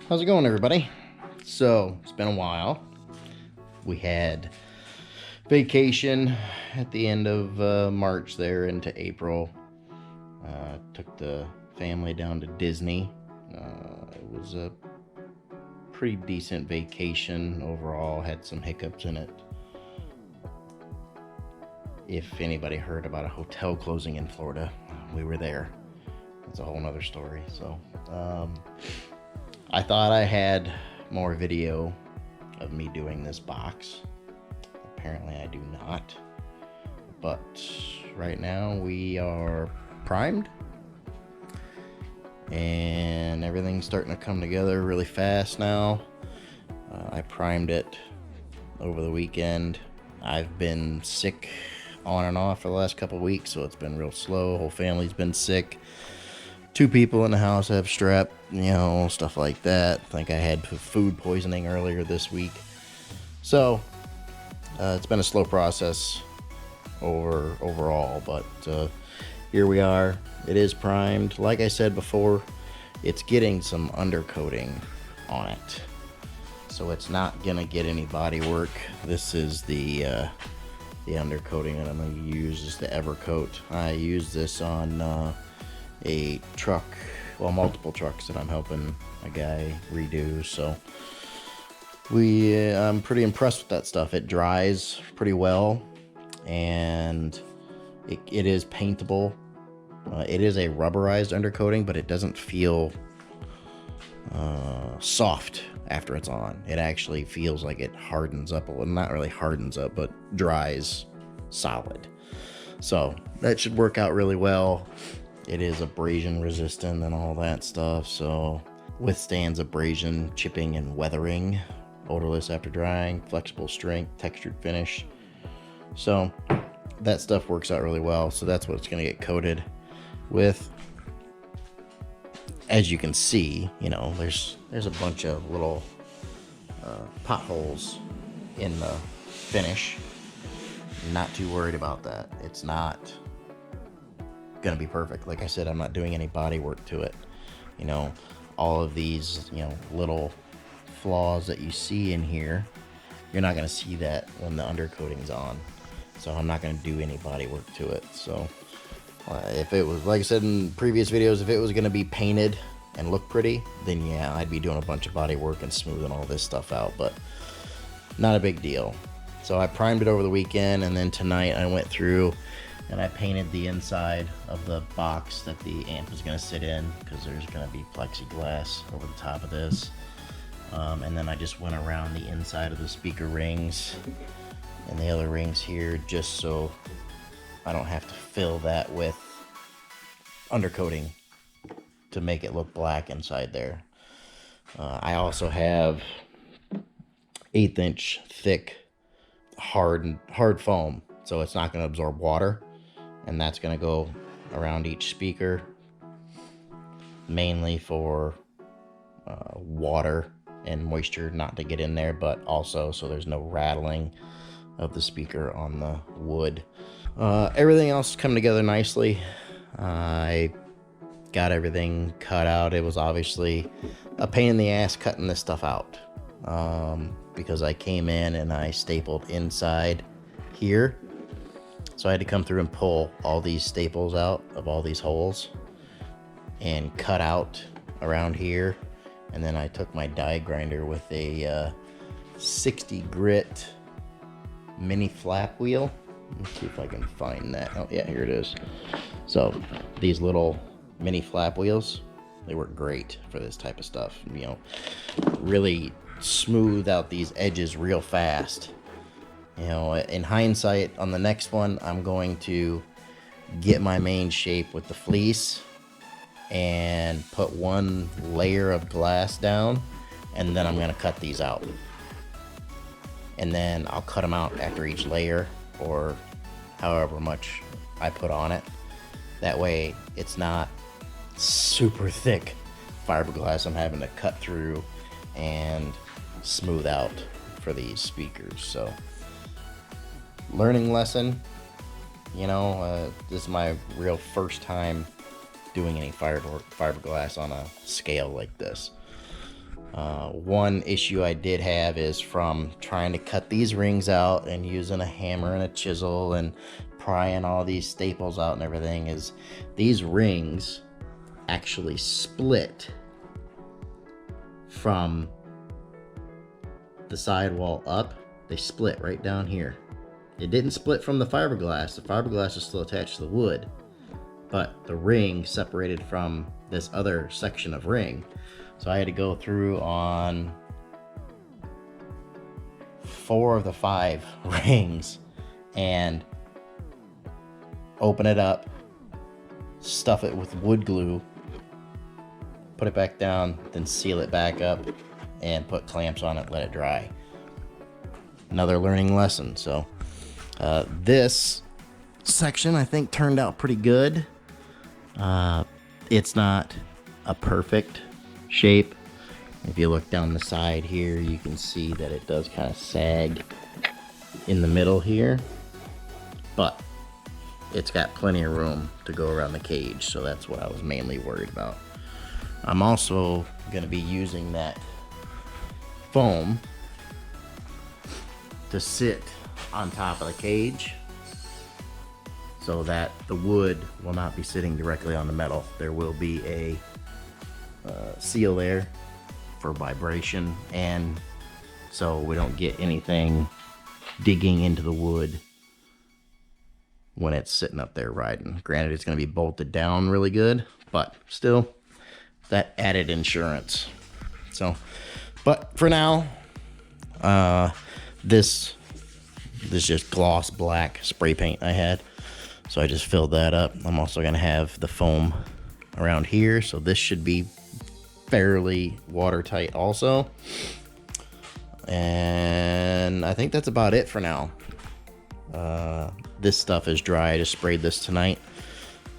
How's it going, everybody? So, it's been a while. We had vacation at the end of March there into April. Took the family down to Disney. It was a pretty decent vacation overall. Had some hiccups in it. If anybody heard about a hotel closing in Florida, we were there. That's a whole nother story. So, I thought I had more video of me doing this box. Apparently I do not. But right now we are primed. And everything's starting to come together really fast now. I primed it over the weekend. I've been sick on and off for the last couple weeks, so it's been real slow. Whole family's been sick. 2 people in the house have strep, stuff like that. I think I had food poisoning earlier this week. So, it's been a slow process overall, but here we are. It is primed. Like I said before, it's getting some undercoating on it. So it's not going to get any body work. This is the undercoating that I'm going to use is the Evercoat. I use this on a truck, multiple trucks that I'm helping a guy redo. So I'm pretty impressed with that stuff. It dries pretty well, and it is paintable. It is a rubberized undercoating, but it doesn't feel soft after it's on. It actually feels like it hardens up a little. Not really hardens up, but dries solid. So that should work out really well. It is abrasion resistant and all that stuff, so withstands abrasion, chipping, and weathering. Odorless after drying, flexible strength, textured finish. So that stuff works out really well. So that's what it's going to get coated with. As you can see, there's a bunch of little potholes in the finish. Not too worried about that. It's not gonna be perfect. Like I said, I'm not doing any body work to it. All of these little flaws that you see in here, you're not gonna see that when the undercoating's on. So I'm not gonna do any body work to it. So if it was, like I said in previous videos, if it was gonna be painted and look pretty, then yeah, I'd be doing a bunch of body work and smoothing all this stuff out, but not a big deal. So I primed it over the weekend, and then tonight I went through and I painted the inside of the box that the amp is going to sit in, because there's going to be plexiglass over the top of this. And then I just went around the inside of the speaker rings and the other rings here, just so I don't have to fill that with undercoating to make it look black inside there. I also have 1/8 inch thick hard foam, so it's not going to absorb water. And that's going to go around each speaker, mainly for water and moisture not to get in there, but also so there's no rattling of the speaker on the wood. Everything else is coming together nicely. I got everything cut out. It was obviously a pain in the ass cutting this stuff out, because I came in and I stapled inside here. So I had to come through and pull all these staples out of all these holes and cut out around here. And then I took my die grinder with a 60 grit mini flap wheel. Let's see if I can find that. Oh yeah, here it is. So these little mini flap wheels, they work great for this type of stuff. Really smooth out these edges real fast. In hindsight, on the next one, I'm going to get my main shape with the fleece and put one layer of glass down, and then I'm going to cut these out. And then I'll cut them out after each layer, or however much I put on it. That way, it's not super thick fiberglass I'm having to cut through and smooth out for these speakers. So learning lesson, this is my real first time doing any fiberglass on a scale like this. One issue I did have is from trying to cut these rings out and using a hammer and a chisel and prying all these staples out and everything, is these rings actually split from the sidewall up. They split right down here. It didn't split from the fiberglass. The fiberglass is still attached to the wood, but the ring separated from this other section of ring. So I had to go through on 4 of the 5 rings and open it up, stuff it with wood glue, put it back down, then seal it back up and put clamps on it, let it dry. Another learning lesson. So this section I think turned out pretty good. It's not a perfect shape. If you look down the side here, you can see that it does kind of sag in the middle here, but it's got plenty of room to go around the cage, so that's what I was mainly worried about. I'm also going to be using that foam to sit on top of the cage so that the wood will not be sitting directly on the metal. There will be a seal there for vibration, and so we don't get anything digging into the wood when it's sitting up there riding. Granted, it's going to be bolted down really good, but still, that added insurance. So, but for now, this just gloss black spray paint I had, so I just filled that up. I'm also going to have the foam around here, so this should be fairly watertight also. And I think that's about it for now. This stuff is dry. I just sprayed this tonight,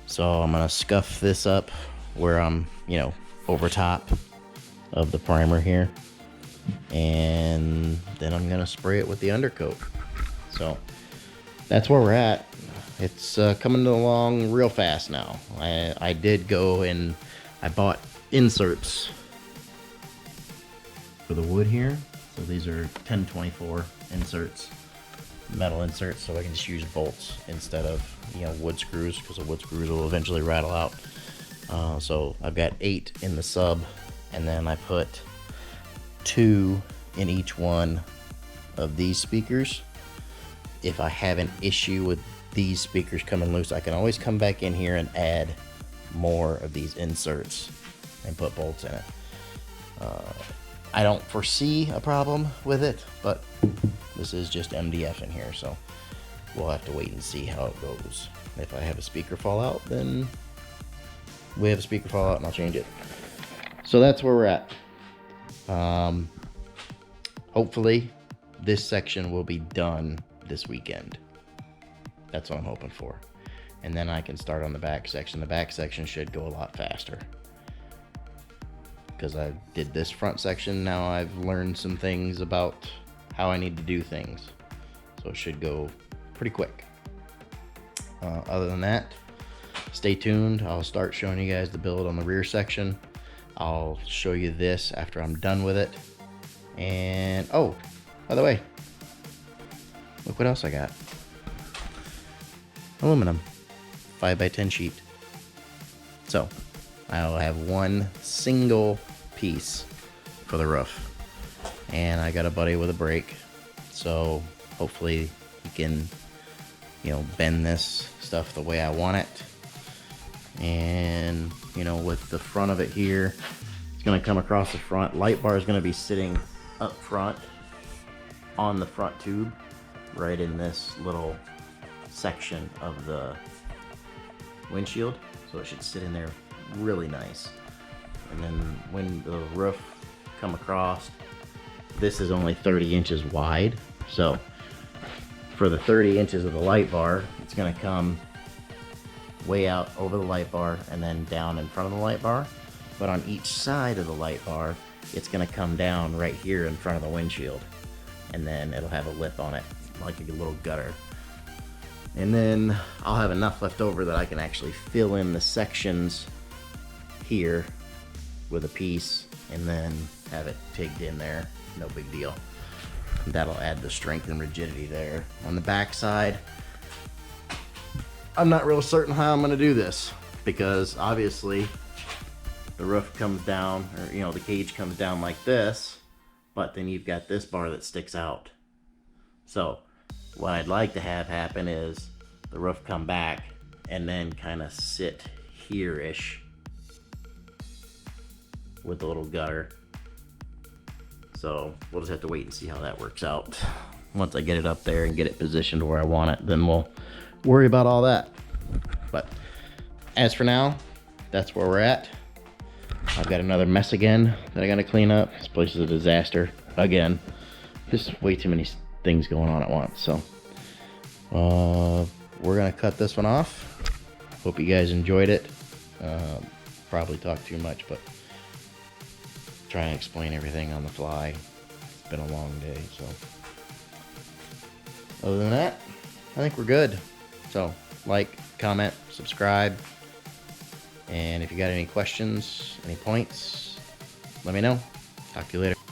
so I'm gonna scuff this up where I'm, over top of the primer here, and then I'm gonna spray it with the undercoat. So that's where we're at. It's coming along real fast now. I did go and I bought inserts for the wood here. So these are 1024 inserts, metal inserts, so I can just use bolts instead of wood screws, because the wood screws will eventually rattle out. So I've got 8 in the sub, and then I put 2 in each one of these speakers. If I have an issue with these speakers coming loose, I can always come back in here and add more of these inserts and put bolts in it. I don't foresee a problem with it, but this is just MDF in here, so we'll have to wait and see how it goes. If I have a speaker fall out, then we have a speaker fall out and I'll change it. So that's where we're at. Hopefully this section will be done this weekend. That's what I'm hoping for. And then I can start on the back section. The back section should go a lot faster, because I did this front section. Now I've learned some things about how I need to do things, so it should go pretty quick. Other than that, stay tuned. I'll start showing you guys the build on the rear section. I'll show you this after I'm done with it. And oh, by the way, look what else I got. Aluminum 5x10 sheet. So I'll have one single piece for the roof, and I got a buddy with a brake, so hopefully he can bend this stuff the way I want it. And with the front of it here, it's going to come across the front. Light bar is going to be sitting up front on the front tube, right in this little section of the windshield, so it should sit in there really nice. And then when the roof come across, this is only 30 inches wide, so for the 30 inches of the light bar, it's going to come way out over the light bar and then down in front of the light bar. But on each side of the light bar, it's going to come down right here in front of the windshield, and then it'll have a lip on it like a little gutter. And then I'll have enough left over that I can actually fill in the sections here with a piece, and then have it pigged in there. No big deal. That'll add the strength and rigidity there. On the back side, I'm not real certain how I'm gonna do this, because obviously the roof comes down, or you know, the cage comes down like this, but then you've got this bar that sticks out. So what I'd like to have happen is the roof come back and then kind of sit here-ish with the little gutter. So we'll just have to wait and see how that works out. Once I get it up there and get it positioned where I want it, then we'll worry about all that. But as for now, that's where we're at. I've got another mess again that I gotta clean up. This place is a disaster again. Just way too many things going on at once. So we're gonna cut this one off. Hope you guys enjoyed it. Probably talked too much, but try and explain everything on the fly. It's been a long day, so other than that, I think we're good. So like, comment, subscribe, and if you got any questions, any points, let me know. Talk to you later.